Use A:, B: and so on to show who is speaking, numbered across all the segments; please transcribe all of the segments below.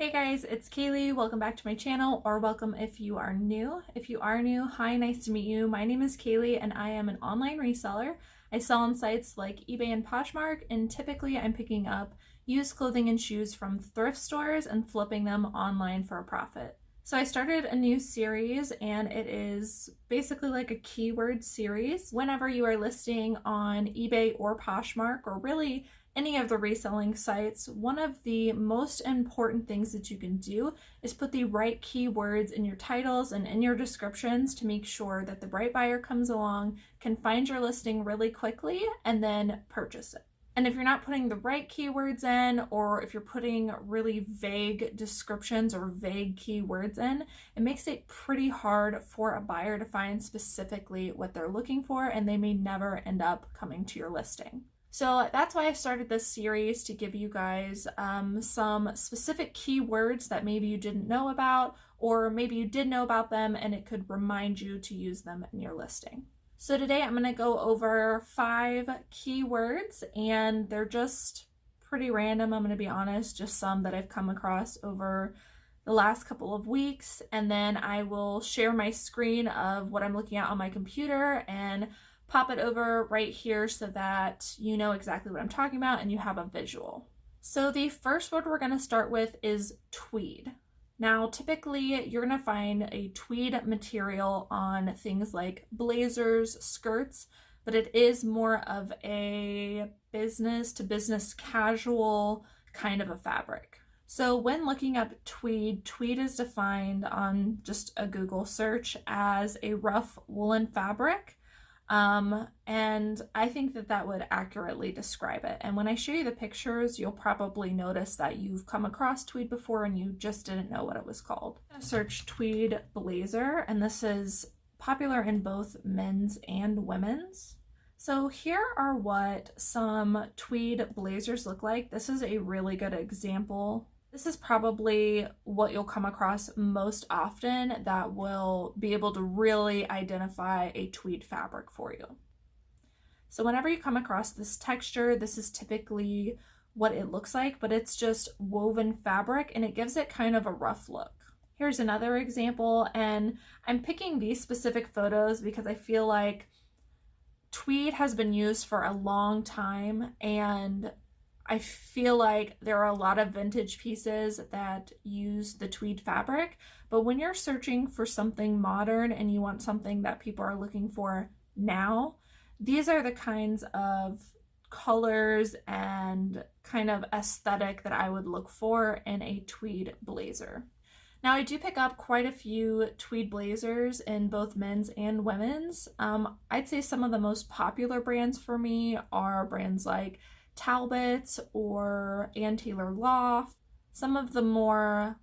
A: Hey guys, it's Kaylee. Welcome back to my channel, or welcome if you are new. If you are new, hi, nice to meet you. My name is Kaylee and I am an online reseller. I sell on sites like eBay and Poshmark, and typically I'm picking up used clothing and shoes from thrift stores and flipping them online for a profit. So I started a new series, and it is basically like a keyword series. Whenever you are listing on eBay or Poshmark, or really any of the reselling sites, one of the most important things that you can do is put the right keywords in your titles and in your descriptions to make sure that the right buyer comes along, can find your listing really quickly, and then purchase it. And if you're not putting the right keywords in, or if you're putting really vague descriptions or vague keywords in, it makes it pretty hard for a buyer to find specifically what they're looking for, and they may never end up coming to your listing. So that's why I started this series, to give you guys some specific keywords that maybe you didn't know about, or maybe you did know about them and it could remind you to use them in your listing. So today I'm going to go over 5 keywords, and they're just pretty random, I'm going to be honest, just some that I've come across over the last couple of weeks, and then I will share my screen of what I'm looking at on my computer and pop it over right here so that you know exactly what I'm talking about and you have a visual. So the first word we're going to start with is tweed. Now, typically you're going to find a tweed material on things like blazers, skirts, but it is more of a business to business casual kind of a fabric. So when looking up tweed, tweed is defined on just a Google search as a rough woolen fabric. And I think that that would accurately describe it. And when I show you the pictures, you'll probably notice that you've come across tweed before and you just didn't know what it was called. Search tweed blazer, and this is popular in both men's and women's. So here are what some tweed blazers look like. This is a really good example. This is probably what you'll come across most often that will be able to really identify a tweed fabric for you. So whenever you come across this texture, this is typically what it looks like, but it's just woven fabric and it gives it kind of a rough look. Here's another example, and I'm picking these specific photos because I feel like tweed has been used for a long time, and I feel like there are a lot of vintage pieces that use the tweed fabric, but when you're searching for something modern and you want something that people are looking for now, these are the kinds of colors and kind of aesthetic that I would look for in a tweed blazer. Now, I do pick up quite a few tweed blazers in both men's and women's. I'd say some of the most popular brands for me are brands like Talbot's or Ann Taylor Loft, some of the more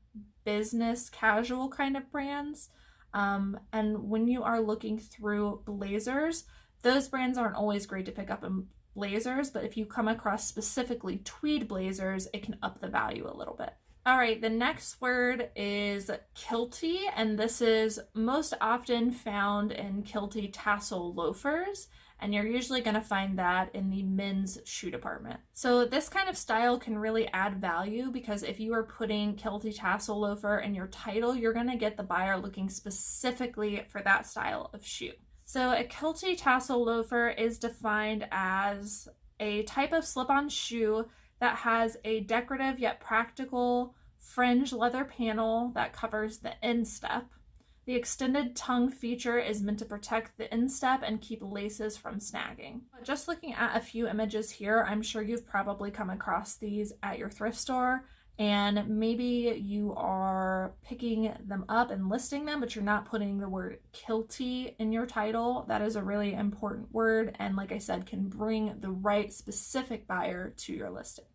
A: business casual kind of brands. And when you are looking through blazers, those brands aren't always great to pick up in blazers, but if you come across specifically tweed blazers, it can up the value a little bit. All right, the next word is kilty, and this is most often found in kilty tassel loafers, and you're usually going to find that in the men's shoe department. So this kind of style can really add value, because if you are putting kilty tassel loafer in your title, you're going to get the buyer looking specifically for that style of shoe. So a kilty tassel loafer is defined as a type of slip-on shoe that has a decorative yet practical fringe leather panel that covers the instep. The extended tongue feature is meant to protect the instep and keep laces from snagging. Just looking at a few images here, I'm sure you've probably come across these at your thrift store, and maybe you are picking them up and listing them, but you're not putting the word kilty in your title. That is a really important word, and like I said, can bring the right specific buyer to your listing.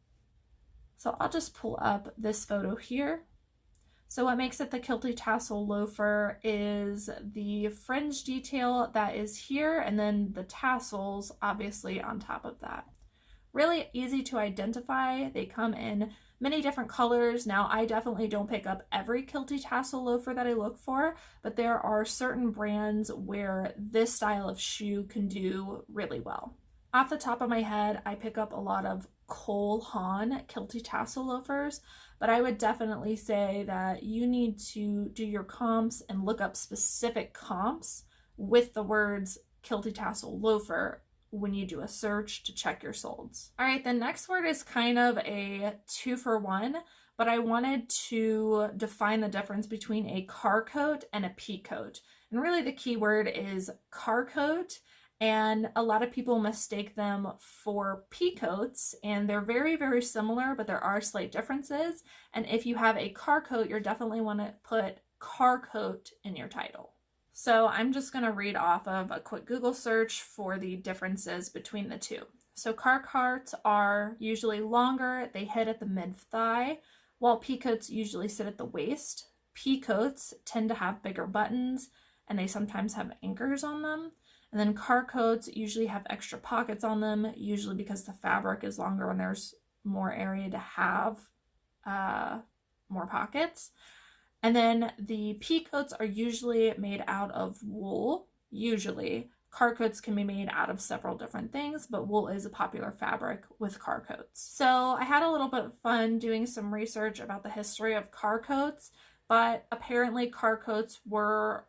A: So I'll just pull up this photo here. So what makes it the kilty tassel loafer is the fringe detail that is here, and then the tassels obviously on top of that. Really easy to identify. They come in many different colors. Now, I definitely don't pick up every kilty tassel loafer that I look for, but there are certain brands where this style of shoe can do really well. Off the top of my head, I pick up a lot of Cole Haan kilty tassel loafers, but I would definitely say that you need to do your comps and look up specific comps with the words Kilty tassel loafer when you do a search to check your solds. All right, the next word is kind of a 2-for-1, but I wanted to define the difference between a car coat and a pea coat. And really the key word is car coat, and a lot of people mistake them for pea coats, and they're very, very similar, but there are slight differences. And if you have a car coat, you're definitely want to put car coat in your title. So I'm just going to read off of a quick Google search for the differences between the two. So car coats are usually longer, they hit at the mid-thigh, while pea coats usually sit at the waist. Pea coats tend to have bigger buttons, and they sometimes have anchors on them. And then car coats usually have extra pockets on them, usually because the fabric is longer and there's more area to have more pockets. And then the pea coats are usually made out of wool, usually. Car coats can be made out of several different things, but wool is a popular fabric with car coats. So I had a little bit of fun doing some research about the history of car coats, but apparently car coats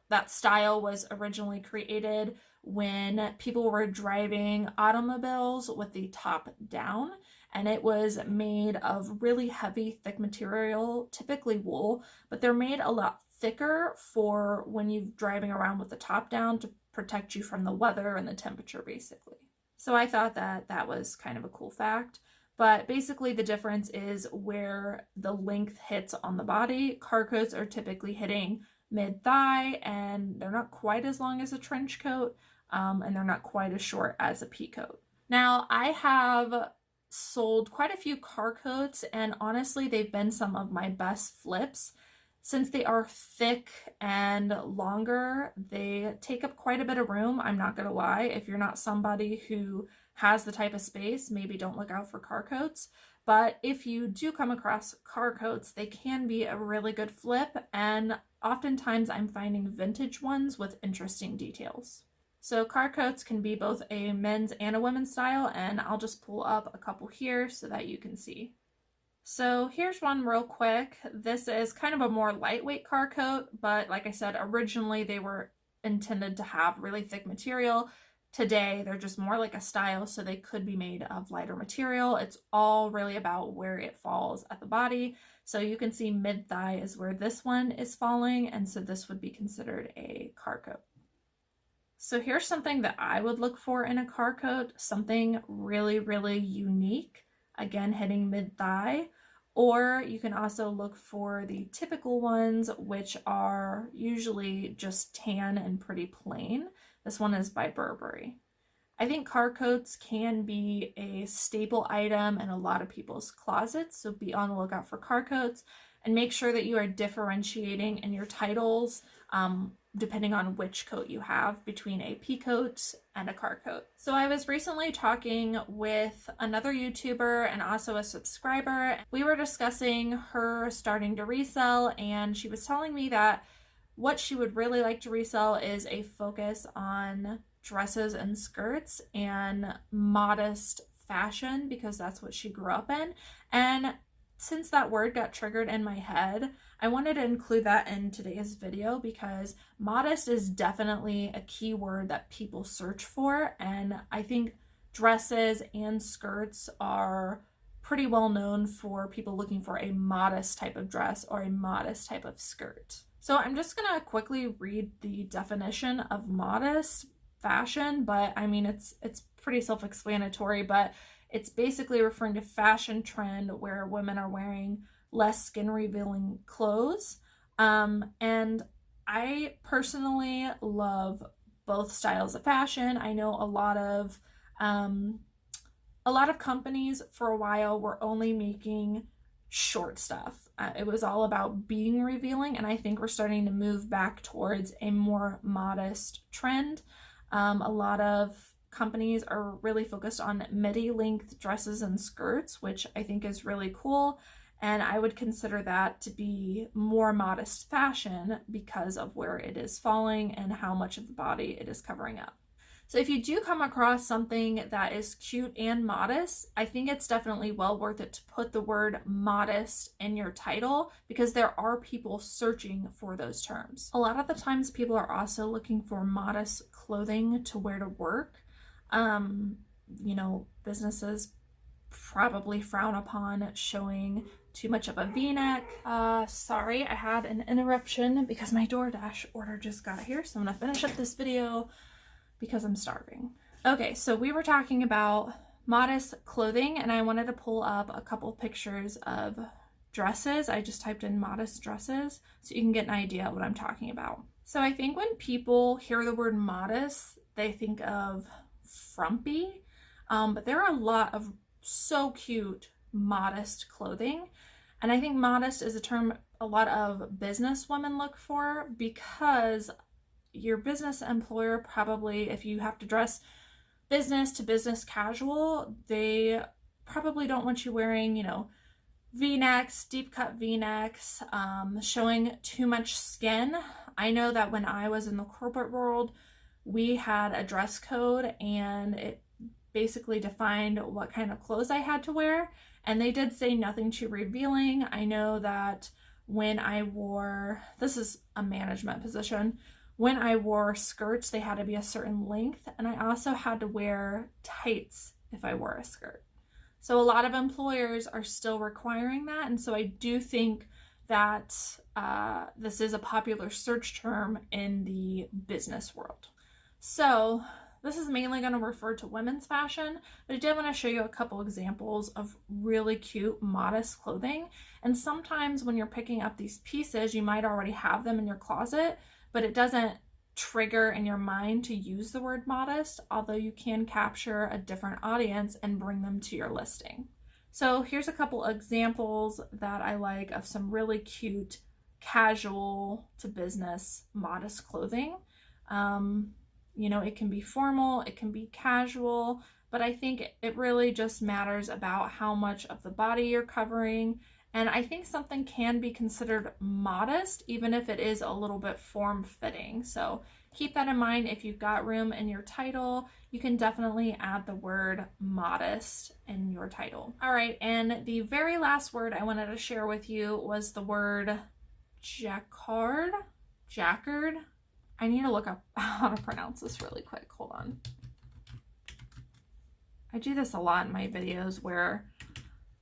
A: that style was originally created when people were driving automobiles with the top down, and it was made of really heavy, thick material, typically wool, but they're made a lot thicker for when you're driving around with the top down to protect you from the weather and the temperature, basically. So I thought that that was kind of a cool fact. But basically the difference is where the length hits on the body. Car coats are typically hitting mid-thigh, and they're not quite as long as a trench coat, and they're not quite as short as a pea coat. Now, I have sold quite a few car coats, and honestly, they've been some of my best flips. Since they are thick and longer, they take up quite a bit of room. I'm not gonna lie. If you're not somebody who has the type of space, maybe don't look out for car coats. But if you do come across car coats, they can be a really good flip, and oftentimes I'm finding vintage ones with interesting details. So car coats can be both a men's and a women's style, and I'll just pull up a couple here so that you can see. So here's one real quick. This is kind of a more lightweight car coat, but like I said, originally they were intended to have really thick material. Today, they're just more like a style, so they could be made of lighter material. It's all really about where it falls at the body. So you can see mid-thigh is where this one is falling, and so this would be considered a car coat. So here's something that I would look for in a car coat, something really, really unique. Again, hitting mid-thigh, or you can also look for the typical ones, which are usually just tan and pretty plain. This one is by Burberry. I think car coats can be a staple item in a lot of people's closets, so be on the lookout for car coats, and make sure that you are differentiating in your titles depending on which coat you have between a pea coat and a car coat. So I was recently talking with another YouTuber and also a subscriber. We were discussing her starting to resell, and she was telling me that what she would really like to resell is a focus on dresses and skirts and modest fashion, because that's what she grew up in. And since that word got triggered in my head, I wanted to include that in today's video, because modest is definitely a key word that people search for, and I think dresses and skirts are pretty well known for people looking for a modest type of dress or a modest type of skirt. So I'm just gonna quickly read the definition of modest fashion, but I mean it's pretty self-explanatory, but it's basically referring to fashion trend where women are wearing less skin revealing clothes. And I personally love both styles of fashion. I know a lot of companies for a while were only making short stuff. It was all about being revealing, and I think we're starting to move back towards a more modest trend. A lot of companies are really focused on midi-length dresses and skirts, which I think is really cool, and I would consider that to be more modest fashion because of where it is falling and how much of the body it is covering up. So if you do come across something that is cute and modest, I think it's definitely well worth it to put the word modest in your title, because there are people searching for those terms. A lot of the times people are also looking for modest clothing to wear to work. You know, businesses probably frown upon showing too much of a v-neck. Sorry, I had an interruption because my DoorDash order just got here, so I'm gonna finish up this video because I'm starving. Okay, so we were talking about modest clothing, and I wanted to pull up a couple pictures of dresses. I just typed in modest dresses so you can get an idea of what I'm talking about. So I think when people hear the word modest, they think of frumpy, but there are a lot of so cute modest clothing, and I think modest is a term a lot of business women look for, because your business employer probably, if you have to dress business to business casual, they probably don't want you wearing, you know, v-necks, deep cut v-necks, showing too much skin. I know that when I was in the corporate world, we had a dress code, and it basically defined what kind of clothes I had to wear, and they did say nothing too revealing. I know that when I wore, this is a management position, when I wore skirts, they had to be a certain length, and I also had to wear tights if I wore a skirt. So a lot of employers are still requiring that, and so I do think that this is a popular search term in the business world. So this is mainly going to refer to women's fashion, but I did want to show you a couple examples of really cute, modest clothing. And sometimes when you're picking up these pieces, you might already have them in your closet, but it doesn't trigger in your mind to use the word modest, although you can capture a different audience and bring them to your listing. So here's a couple examples that I like of some really cute, casual to business, modest clothing. You know, it can be formal, it can be casual, but I think it really just matters about how much of the body you're covering. And I think something can be considered modest, even if it is a little bit form-fitting. So keep that in mind. If you've got room in your title, you can definitely add the word modest in your title. All right, and the very last word I wanted to share with you was the word jacquard. Jacquard. I need to look up how to pronounce this really quick. Hold on. I do this a lot in my videos where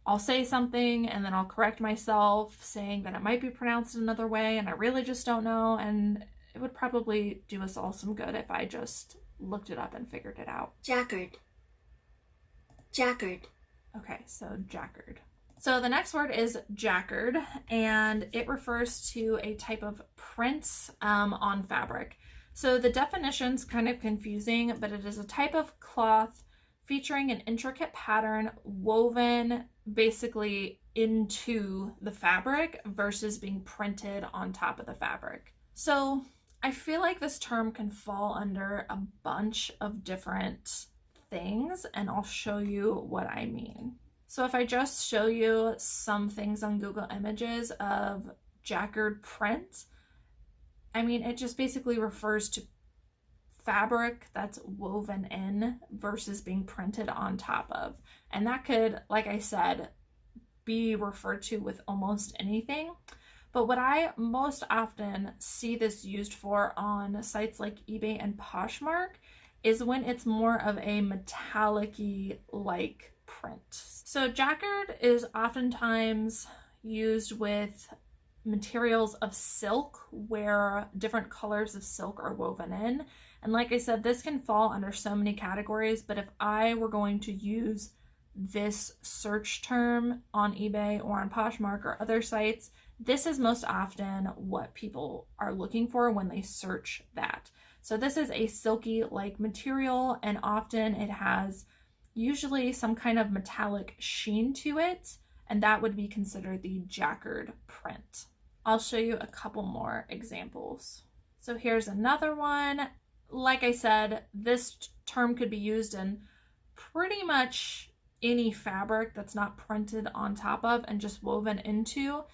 A: I'll say something and then I'll correct myself saying that it might be pronounced another way, and I really just don't know, and it would probably do us all some good if I just looked it up and figured it out.
B: Jacquard. Jacquard.
A: Okay, so jacquard. So the next word is jacquard, and it refers to a type of print on fabric. So the definition's kind of confusing, but it is a type of cloth featuring an intricate pattern woven basically into the fabric versus being printed on top of the fabric. So I feel like this term can fall under a bunch of different things, and I'll show you what I mean. So if I just show you some things on Google Images of jacquard print, I mean, it just basically refers to fabric that's woven in versus being printed on top of. And that could, like I said, be referred to with almost anything. But what I most often see this used for on sites like eBay and Poshmark is when it's more of a metallic-y like print. So jacquard is oftentimes used with materials of silk where different colors of silk are woven in. And like I said, this can fall under so many categories, but if I were going to use this search term on eBay or on Poshmark or other sites, this is most often what people are looking for when they search that. So this is a silky like material, and often it has usually some kind of metallic sheen to it, and that would be considered the jacquard print. I'll show you a couple more examples. So here's another one. Like I said, this term could be used in pretty much any fabric that's not printed on top of and just woven into,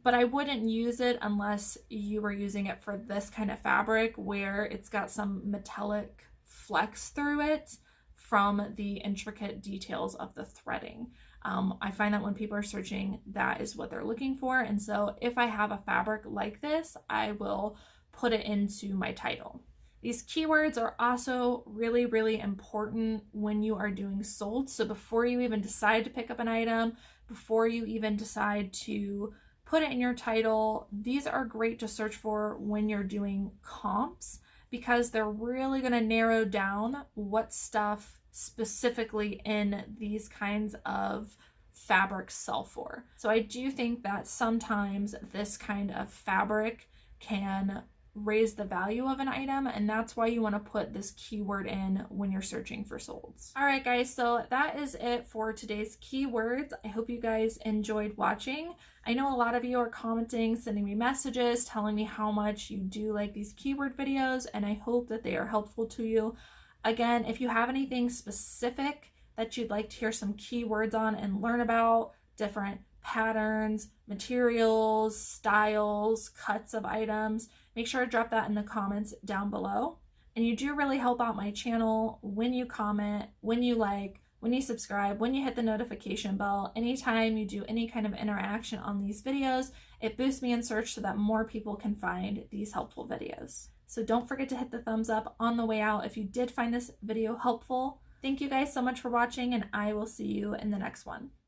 A: but I wouldn't use it unless you were using it for this kind of fabric where it's got some metallic flex through it from the intricate details of the threading. I find that when people are searching, that is what they're looking for. And so if I have a fabric like this, I will put it into my title. These keywords are also really, really important when you are doing sold. So before you even decide to pick up an item, before you even decide to put it in your title, these are great to search for when you're doing comps, because they're really going to narrow down what stuff specifically in these kinds of fabrics sell for. So I do think that sometimes this kind of fabric can raise the value of an item, and that's why you want to put this keyword in when you're searching for solds. All right, guys, so that is it for today's keywords. I hope you guys enjoyed watching. I know a lot of you are commenting, sending me messages, telling me how much you do like these keyword videos, and I hope that they are helpful to you. Again, if you have anything specific that you'd like to hear some keywords on and learn about, different patterns, materials, styles, cuts of items, make sure to drop that in the comments down below. And you do really help out my channel when you comment, when you like, when you subscribe, when you hit the notification bell. Anytime you do any kind of interaction on these videos, it boosts me in search so that more people can find these helpful videos. So don't forget to hit the thumbs up on the way out if you did find this video helpful. Thank you guys so much for watching, and I will see you in the next one.